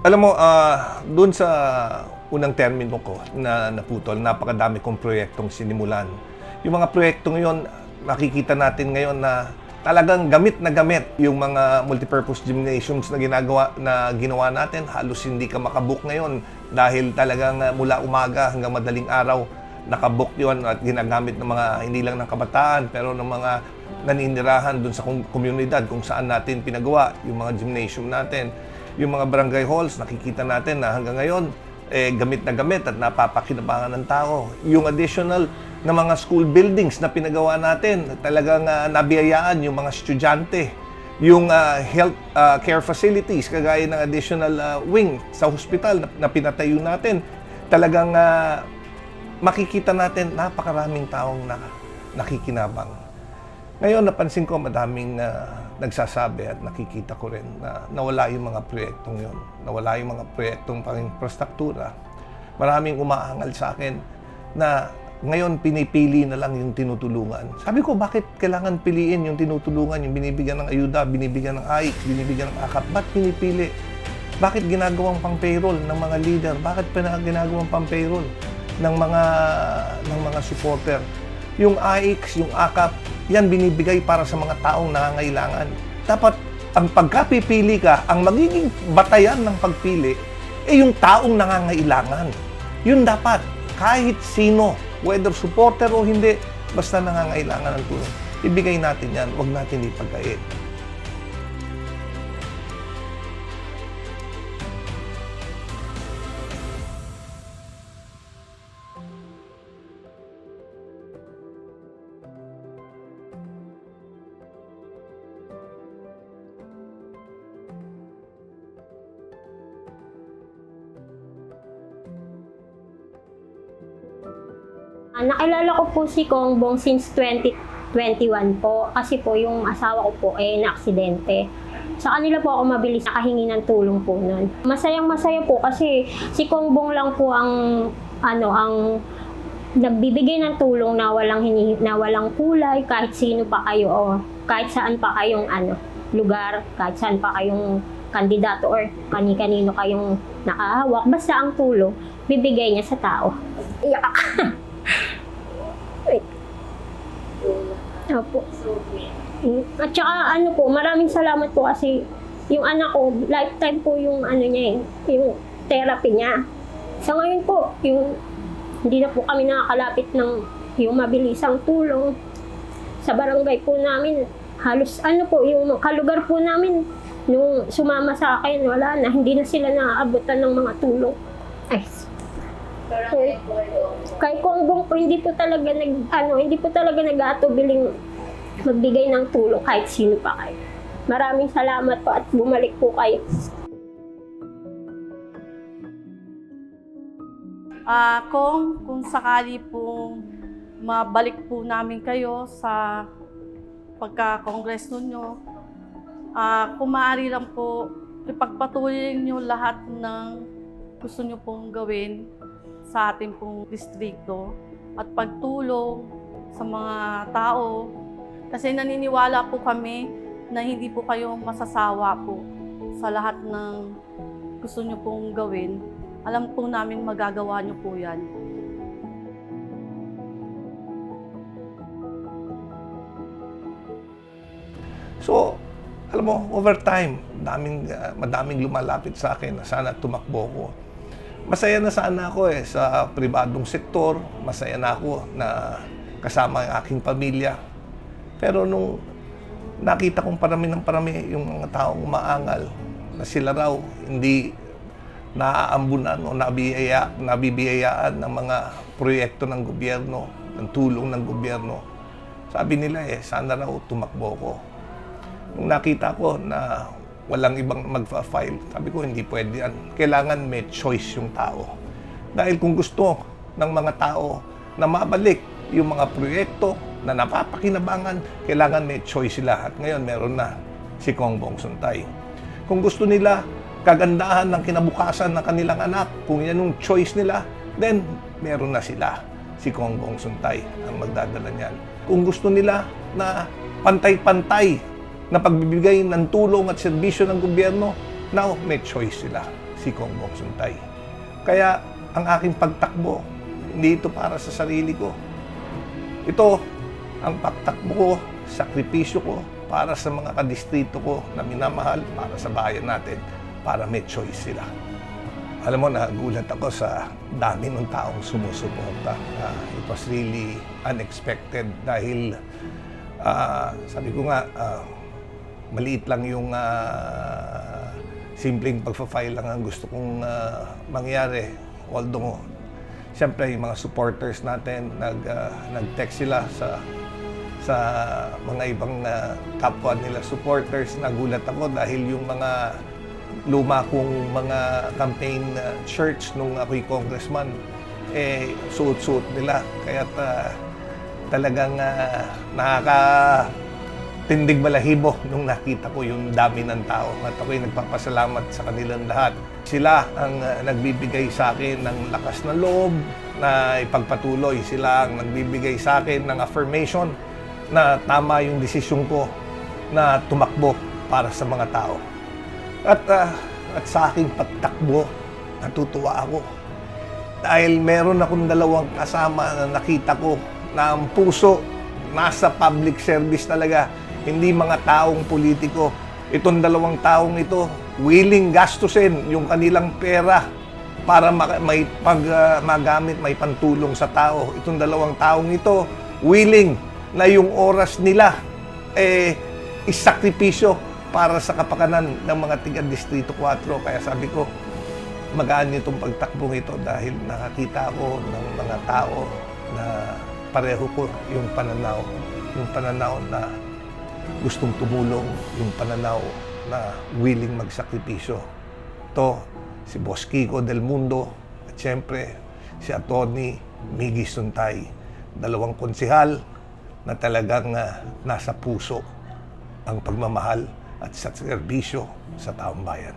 Alam mo, doon sa unang termino ko na naputol, napakadami kong proyektong sinimulan. Yung mga proyektong yon, makikita natin ngayon na talagang gamit na gamit yung mga multipurpose gymnasiums na ginawa natin. Halos hindi ka makabook ngayon dahil talagang mula umaga hanggang madaling araw nakabook yon at ginagamit ng mga hindi lang ng kabataan pero ng mga naninirahan doon sa komunidad kung saan natin pinagawa yung mga gymnasium natin. Yung mga barangay halls, nakikita natin na hanggang ngayon, gamit na gamit at napapakinabangan ng tao. Yung additional na mga school buildings na pinagawa natin, talagang nabiyayaan yung mga estudyante. Yung health care facilities, kagaya ng additional wing sa hospital na pinatayo natin, talagang makikita natin napakaraming taong nakikinabang. Ngayon, napansin ko madaming nagsasabi at nakikita ko rin na nawala yung mga proyektong yun. Nawala yung mga proyektong pang-infrastruktura. Maraming umaangal sa akin na ngayon pinipili na lang yung tinutulungan. Sabi ko, bakit kailangan piliin yung tinutulungan, yung binibigyan ng ayuda, binibigyan ng AIC, binibigyan ng AKAP? Ba't pinipili? Bakit ginagawang pang-payroll ng mga leader? Bakit ginagawang pang-payroll ng mga supporter? Yung AIC, yung AKAP, yan binibigay para sa mga taong nangangailangan. Dapat ang pagkapipili ka, ang magiging batayan ng pagpili, yung taong nangangailangan. Yun dapat, kahit sino, whether supporter o hindi, basta nangangailangan ng tulong. Ibigay natin yan, huwag natin ipagkait. Nakilala ko po si Kongbong since 2021 po kasi po yung asawa ko po na-aksidente. Sa kanila po ako mabilis nakahingi ng tulong po nun. Masayang-masaya po kasi si Kongbong lang po ang nagbibigay ng tulong na walang kulay kahit sino pa kayo o kahit saan pa kayong lugar, kahit saan pa kayong kandidato or kani-kanino kayong nakahawak. Basta ang tulong, bibigay niya sa tao. Iyak. Wait. Opo. At saka maraming salamat po kasi yung anak ko, lifetime po yung niya yung therapy niya. Sa ngayon po, hindi na po kami nakakalapit ng yung mabilisang tulong. Sa barangay po namin, halos yung kalugar po namin, nung sumama sa akin, wala na, hindi na sila naaabutan ng mga tulong. Ay, kay Kongbong po hindi po talaga nag-aatubiling magbigay ng tulong kahit sino pa kayo. Maraming salamat po at bumalik po kayo. Kung sakali po mabalik po namin kayo sa pagka-kongres ninyo, kung maaari lang po ipagpatuloy niyo lahat ng gusto niyo pong gawin sa ating pong distrito at pagtulong sa mga tao kasi naniniwala po kami na hindi po kayo masasawa po sa lahat ng gusto niyo pong gawin. Alam po namin magagawa niyo po yan. So, alam mo, over time, madaming lumalapit sa akin na sana tumakbo ko. Masaya na sana ako sa pribadong sektor, masaya na ako na kasama ang aking pamilya. Pero nung nakita kong parami yung mga taong umaangal, na sila raw hindi naaambunan o nabibiyayaan ng mga proyekto ng gobyerno, ng tulong ng gobyerno. Sabi nila sana raw tumakbo ko. Nung nakita ko na walang ibang magfa-file, sabi ko hindi pwede yan. Kailangan may choice yung tao. Dahil kung gusto ng mga tao na mabalik yung mga proyekto na napapakinabangan, kailangan may choice sila. At ngayon meron na si Kongbong Suntay. Kung gusto nila kagandahan ng kinabukasan ng kanilang anak, kung yan yung choice nila, then meron na sila. Si Kongbong Suntay ang magdadala niyan. Kung gusto nila na pantay-pantay na pagbibigay ng tulong at serbisyo ng gobyerno, now may choice sila. si Bongbong Suntay. Kaya ang aking pagtakbo, hindi ito para sa sarili ko. Ito, ang pagtakbo ko, sakripisyo ko para sa mga kadistrito ko na minamahal, para sa bayan natin, para may choice sila. Alam mo, nagulat ako sa dami ng taong sumusuporta. It was really unexpected dahil sabi ko nga, maliit lang yung simpleng pagpa-file lang ang gusto kong mangyari. Although, siyempre, yung mga supporters natin, nag-text sila sa mga ibang kapwa nila supporters. Nagulat ako dahil yung mga luma kong mga campaign shirts nung ako'y congressman, suot-suot nila. Kaya talagang nakakatindig balahibo nung nakita ko yung dami ng tao. At ako'y nagpapasalamat sa kanilang lahat. Sila ang nagbibigay sa akin ng lakas ng loob na ipagpatuloy. Sila ang nagbibigay sa akin ng affirmation na tama yung desisyon ko na tumakbo para sa mga tao. At sa aking pagtakbo, natutuwa ako. Dahil meron akong dalawang kasama na nakita ko na ang puso nasa public service talaga, hindi mga taong politiko. Itong dalawang taong ito, willing gastusin yung kanilang pera para magamit, may pantulong sa tao. Itong dalawang taong ito, willing na yung oras nila isakripisyo para sa kapakanan ng mga tiga-Distrito 4. Kaya sabi ko, magaan itong pagtakbong ito dahil nakakita ako ng mga tao na pareho ko yung pananaw na gustong tumulong, yung pananaw na willing magsakripisyo. Ito, si Boss Kiko Del Mundo at siyempre si Atty. Miggy Suntay, dalawang konsehal na talagang nasa puso ang pagmamahal at sa serbisyo sa taong bayan.